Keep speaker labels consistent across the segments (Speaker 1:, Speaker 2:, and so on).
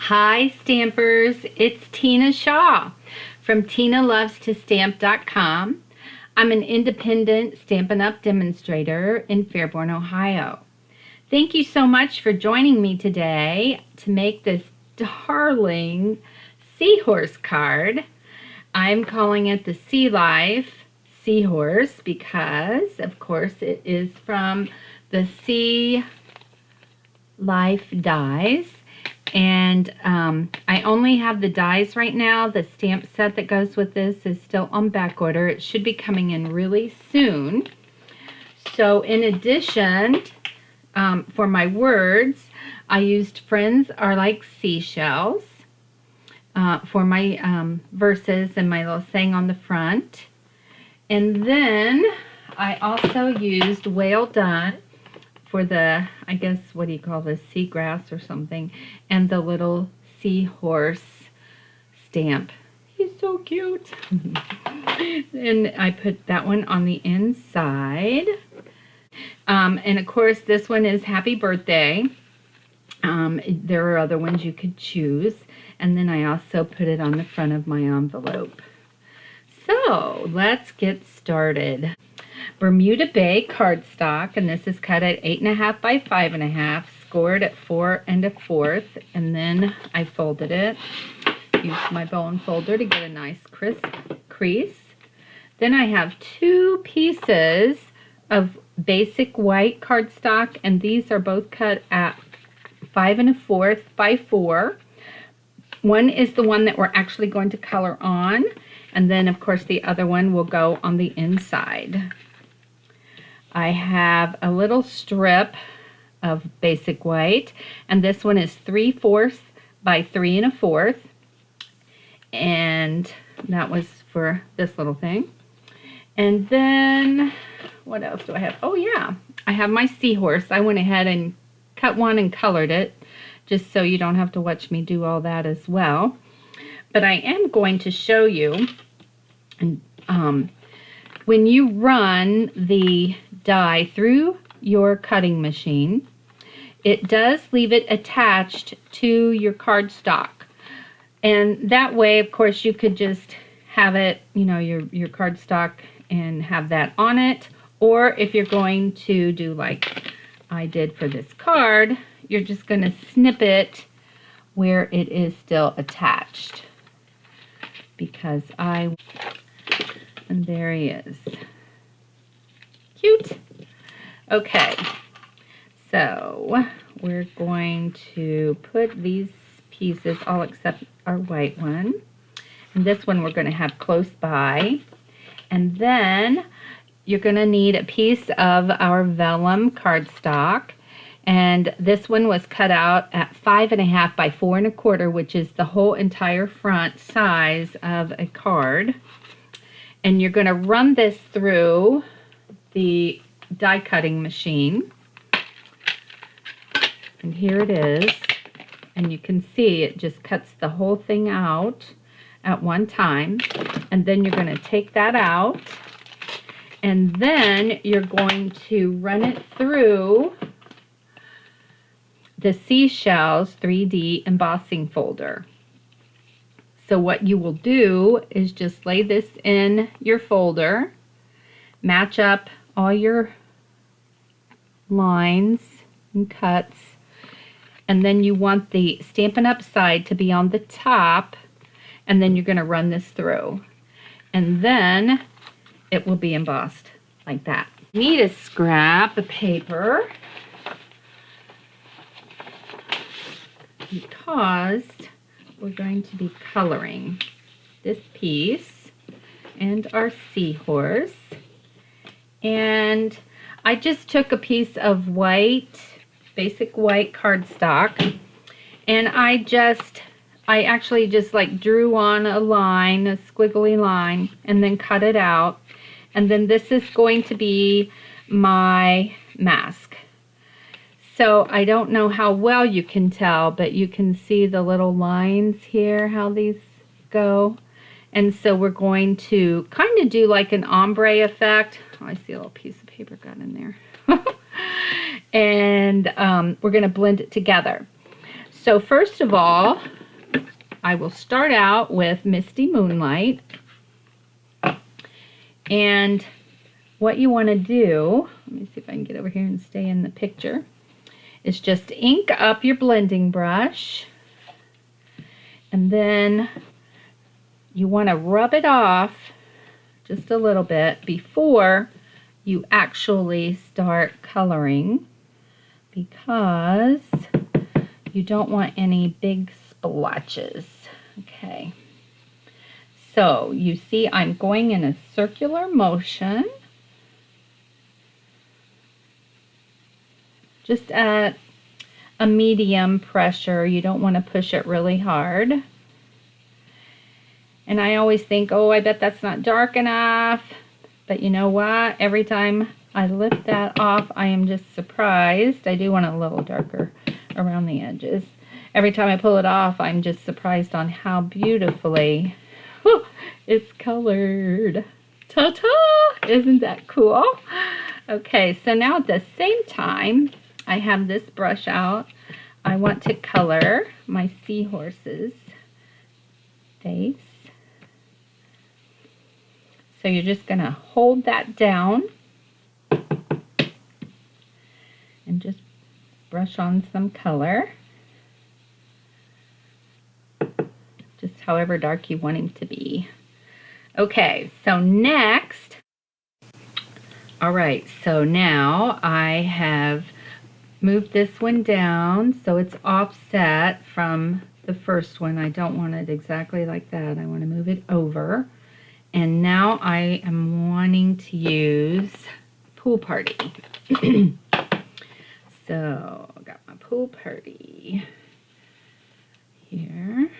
Speaker 1: Hi Stampers, it's Tina Shaw from TinaLovesToStamp.com. I'm an independent Stampin' Up! Demonstrator in Fairborn, Ohio. Thank you so much for joining me today to make this darling seahorse card. I'm calling it the Sea Life Seahorse because, of course, it is from the Sea Life dies. And I only have the dies right now. The stamp set that goes with this is still on back order. It should be coming in really soon. So in addition, for my words, I used Friends Are Like Seashells for my verses and my little saying on the front. And then I also used Well Done for the, I guess, what do you call this, seagrass or something, and the little seahorse stamp. He's so cute. And I put that one on the inside. And of course, this one is Happy Birthday. There are other ones you could choose. And then I also put it on the front of my envelope. So let's get started. Bermuda Bay cardstock, and this is cut at 8.5 by 5.5, scored at 4 1/4, and then I folded it. Used my bone folder to get a nice crisp crease. Then I have 2 pieces of basic white cardstock, and these are both cut at 5 1/4 by 4. One is the one that we're actually going to color on, and then of course the other one will go on the inside. I have a little strip of basic white, and this one is 3/4 by 3 1/4, and that was for this little thing. And then what else do I have? Oh yeah, I have my seahorse. I went ahead and cut one and colored it, just so you don't have to watch me do all that as well. But I am going to show you, and when you run the die through your cutting machine, it does leave it attached to your cardstock. And that way, of course, you could just have it, you know, your cardstock and have that on it. Or if you're going to do like I did for this card, you're just going to snip it where it is still attached. Because and there he is. Cute. Okay, so we're going to put these pieces, all except our white one. And this one we're going to have close by. And then you're going to need a piece of our vellum cardstock. And this one was cut out at 5 1/2 by 4 1/4, which is the whole entire front size of a card. And you're going to run this through the die cutting machine. And here it is. And you can see it just cuts the whole thing out at one time. And then you're going to take that out. And then you're going to run it through the Seashells 3D embossing folder. So what you will do is just lay this in your folder, match up all your lines and cuts, and then you want the Stampin' Up! Side to be on the top, and then you're going to run this through. And then it will be embossed like that. You need a scrap of paper because we're going to be coloring this piece and our seahorse. And I just took a piece of white, basic white cardstock, and I actually just like drew on a line, a squiggly line, and then cut it out. And then this is going to be my mask. So I don't know how well you can tell, but you can see the little lines here, how these go. And so we're going to kind of do like an ombre effect. Oh, I see a little piece of paper got in there. And we're going to blend it together. So first of all, I will start out with Misty Moonlight. And what you want to do, let me see if I can get over here and stay in the picture, is just ink up your blending brush. And then you want to rub it off just a little bit before you actually start coloring, because you don't want any big splotches. Okay. So you see I'm going in a circular motion, just at a medium pressure. You don't want to push it really hard. And I always think, oh, I bet that's not dark enough. But you know what? Every time I lift that off, I am just surprised. I do want it a little darker around the edges. Every time I pull it off, I'm just surprised on how beautifully it's colored. Ta-ta! Isn't that cool? Okay, so now at the same time, I have this brush out. I want to color my seahorse's face. So you're just going to hold that down and just brush on some color. Just however dark you want him to be. Okay, so next, all right, so now I have moved this one down so it's offset from the first one. I don't want it exactly like that. I want to move it over. And now I am wanting to use Pool Party. So I got my Pool Party here.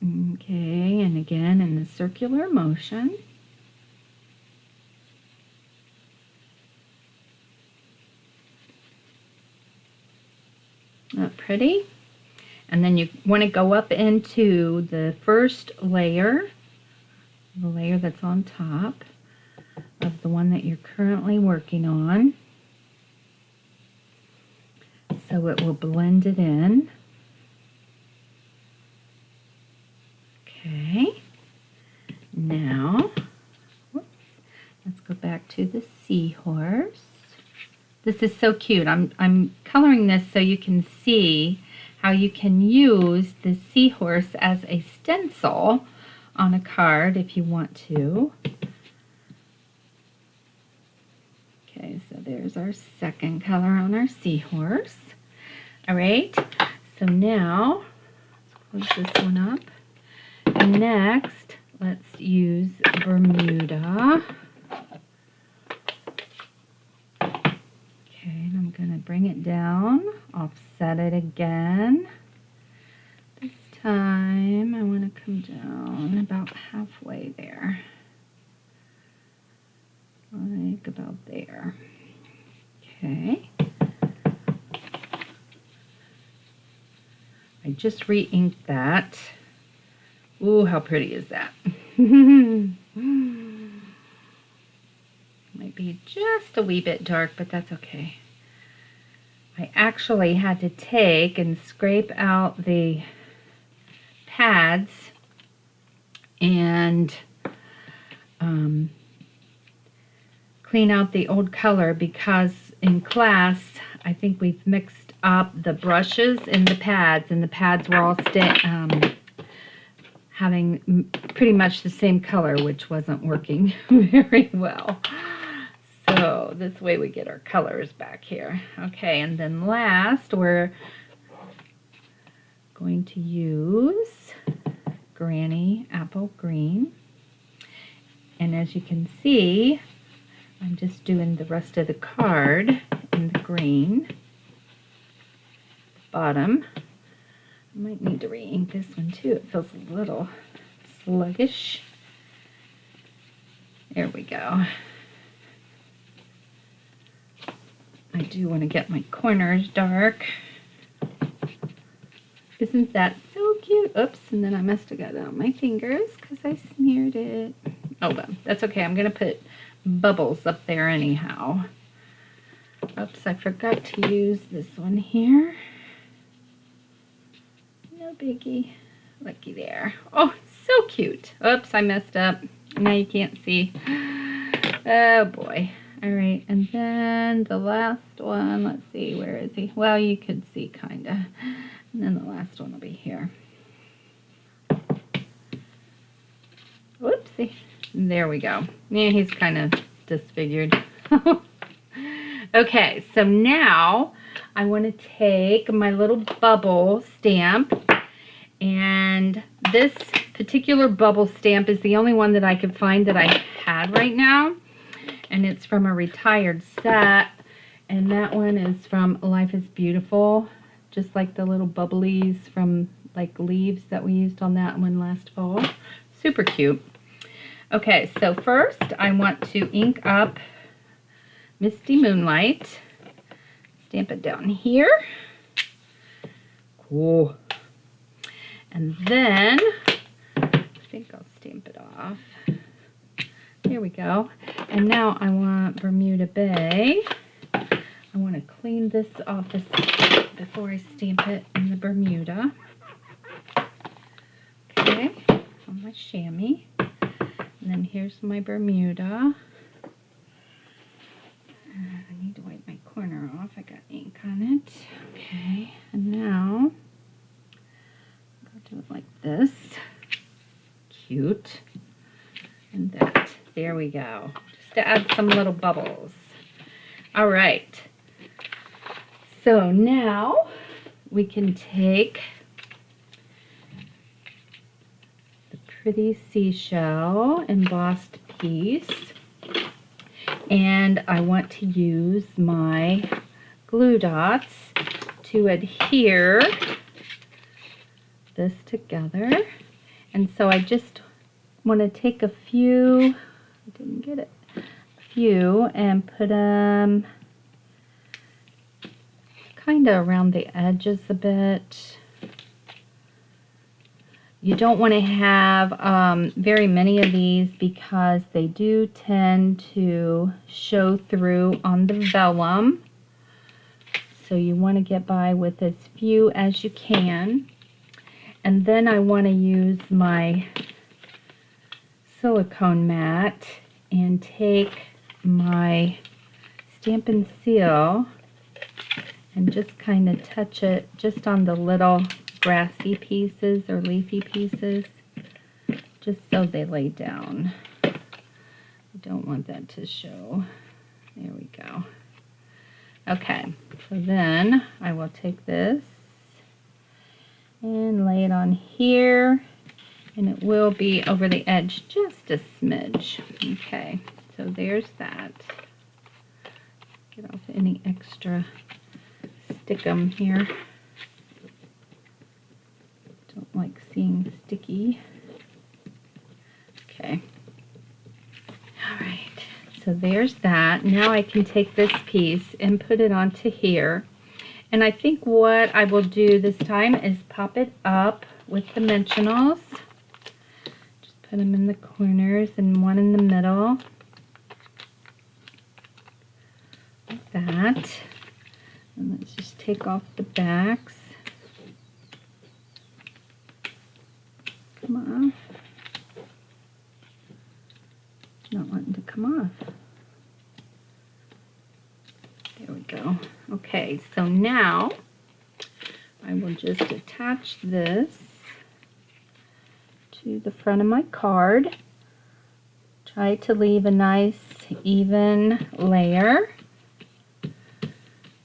Speaker 1: Okay, and again in the circular motion. Not pretty? And then you want to go up into the first layer, the layer that's on top of the one that you're currently working on. So it will blend it in. Okay. Now, let's go back to the seahorse. This is so cute. I'm coloring this so you can see how you can use the seahorse as a stencil on a card if you want to. Okay, so there's our second color on our seahorse. All right, so now let's close this one up. And next, let's use Bermuda. Okay, and I'm going to bring it down, offset it again. This time I want to come down about halfway there. Like about there. Okay. I just re-inked that. Ooh, how pretty is that? Might be just a wee bit dark, but that's okay. I actually had to take and scrape out the pads and clean out the old color, because in class I think we've mixed up the brushes and the pads were all having pretty much the same color, which wasn't working very well. So this way we get our colors back here. Okay, and then last we're going to use Granny Apple Green. And as you can see, I'm just doing the rest of the card in the green. Bottom. I might need to re-ink this one too. It feels a little sluggish. There we go. I do want to get my corners dark. Isn't that so cute? Oops, and then I must have got it on my fingers because I smeared it. Oh well, that's okay. I'm going to put bubbles up there anyhow. Oops, I forgot to use this one here. No biggie. Looky there. Oh, so cute. Oops, I messed up. Now you can't see. Oh boy. All right, and then the last one, let's see, where is he? Well, you could see kind of. And then the last one will be here. Whoopsie. There we go. Yeah, he's kind of disfigured. Okay, so now I want to take my little bubble stamp, and this particular bubble stamp is the only one that I could find that I had right now, and it's from a retired set, and that one is from Life is Beautiful, just like the little bubblies from like leaves that we used on that one last fall. Super cute. Okay, so first I want to ink up Misty Moonlight. Stamp it down here. Cool. And then I think I'll stamp it off. There we go. And now I want Bermuda Bay. I want to clean this off before I stamp it in the Bermuda. Okay, on my chamois. And then here's my Bermuda. I need to wipe my corner off. I got ink on it. Okay, and now I'll do it like this. Cute. And that. There we go. Just to add some little bubbles. All right. So now we can take the pretty seashell embossed piece, and I want to use my glue dots to adhere this together. And so I just want to take a few, I didn't get it, a few, and put them kind of around the edges a bit. You don't want to have very many of these because they do tend to show through on the vellum. So you want to get by with as few as you can. And then I want to use my silicone mat and take my Stampin' Seal and just kind of touch it just on the little grassy pieces or leafy pieces, just so they lay down. I don't want that to show. There we go. Okay, so then I will take this and lay it on here, and it will be over the edge just a smidge. Okay, so there's that. Get off any extra stickum here. Don't like seeing sticky. Okay. All right, so there's that. Now I can take this piece and put it onto here. And I think what I will do this time is pop it up with dimensionals. Just put them in the corners and one in the middle. Like that. And let's just take off the backs. Come off. It's not wanting to come off. There we go. Okay, so now I will just attach this to the front of my card. Try to leave a nice even layer.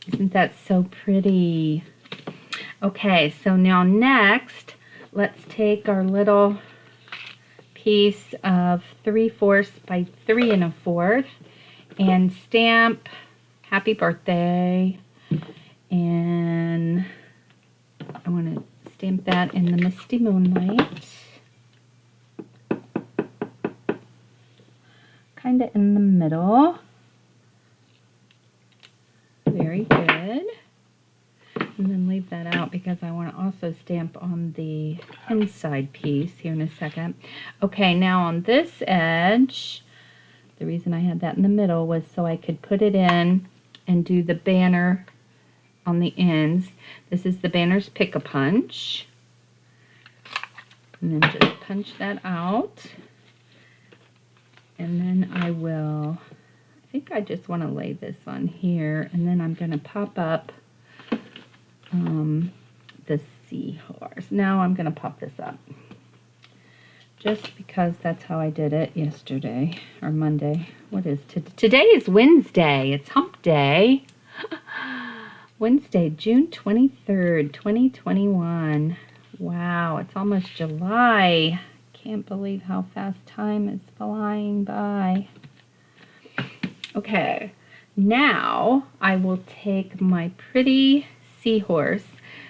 Speaker 1: Isn't that so pretty? Okay, so now next, let's take our little piece of 3/4 by 3 1/4 and stamp Happy Birthday. And I want to stamp that in the Misty Moonlight. Kind of in the middle. Very good. And then leave that out because I want to also stamp on the inside piece here in a second. Okay, now on this edge, the reason I had that in the middle was so I could put it in and do the banner on the ends. This is the banner's Pick-a-Punch. And then just punch that out. And then I think I just want to lay this on here, and then I'm going to pop up the seahorse. Now I'm going to pop this up. Just because that's how I did it yesterday, or Monday. What is today? Today is Wednesday. It's hump day. Wednesday, June 23rd, 2021. Wow, it's almost July. Can't believe how fast time is flying by. Okay, now I will take my pretty seahorse.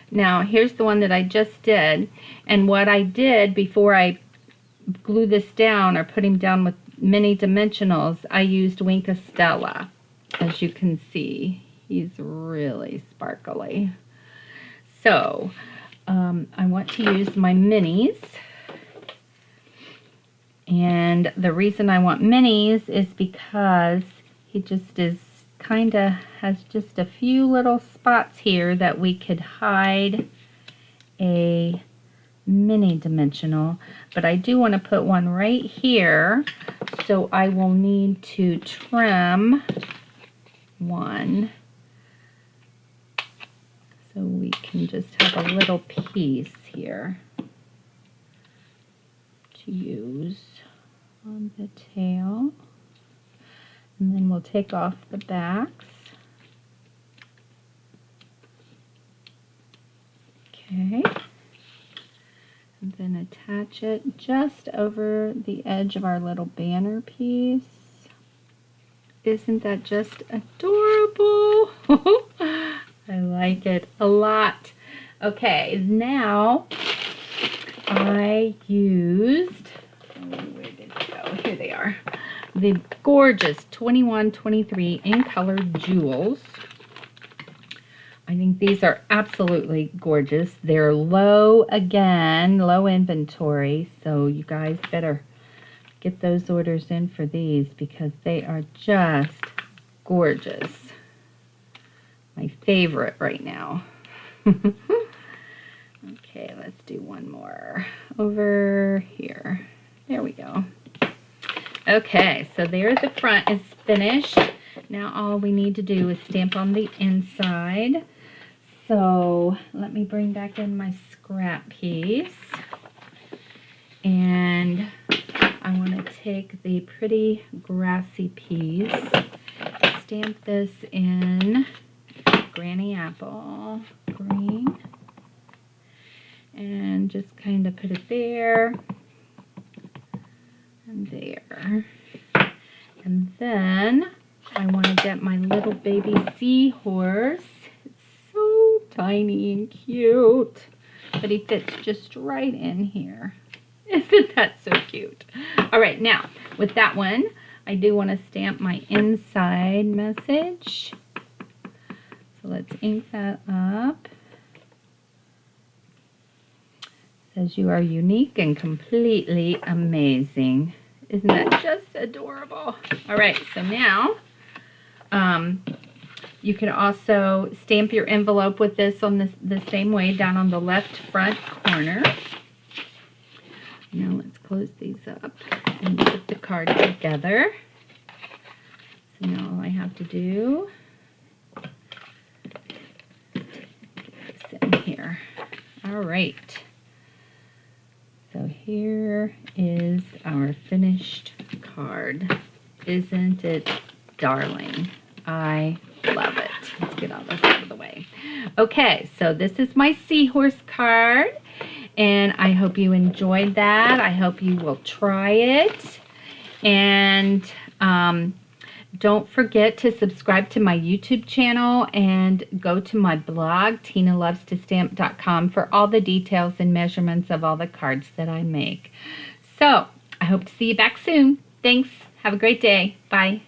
Speaker 1: Now, here's the one that I just did. And what I did before I glue this down or put him down with mini dimensionals, I used Wink Stella. As you can see, he's really sparkly. So, I want to use my minis. And the reason I want minis is because he just has just a few little spots here that we could hide a mini dimensional. But I do want to put one right here, so I will need to trim one. So we can just have a little piece here to use on the tail. And then we'll take off the backs. Okay. And then attach it just over the edge of our little banner piece. Isn't that just adorable? I like it a lot. Okay, now I used, where did it go? Here they are. The gorgeous 2123 in color jewels. I think these are absolutely gorgeous. They're low again, low inventory, so you guys better get those orders in for these because they are just gorgeous. My favorite right now. Okay, let's do one more over here. There we go. Okay, so there the front is finished. Now all we need to do is stamp on the inside. So let me bring back in my scrap piece. And I want to take the pretty grassy piece, stamp this in Granny Apple green, and just kind of put it there and there. And then I want to get my little baby seahorse. It's so tiny and cute, but he fits just right in here. Isn't that so cute? All right, now with that one, I do want to stamp my inside message. So let's ink that up. It says you are unique and completely amazing. Isn't that just adorable? All right, so now you can also stamp your envelope with this on the same way down on the left front corner. Now let's close these up and put the card together. So now all I have to do is sit in here. All right. So here is our finished card. Isn't it darling? I love it. Let's get all this out of the way. Okay, so this is my seahorse card, and I hope you enjoyed that. I hope you will try it. And don't forget to subscribe to my YouTube channel and go to my blog, tinalovestostamp.com, for all the details and measurements of all the cards that I make. So, I hope to see you back soon. Thanks. Have a great day. Bye.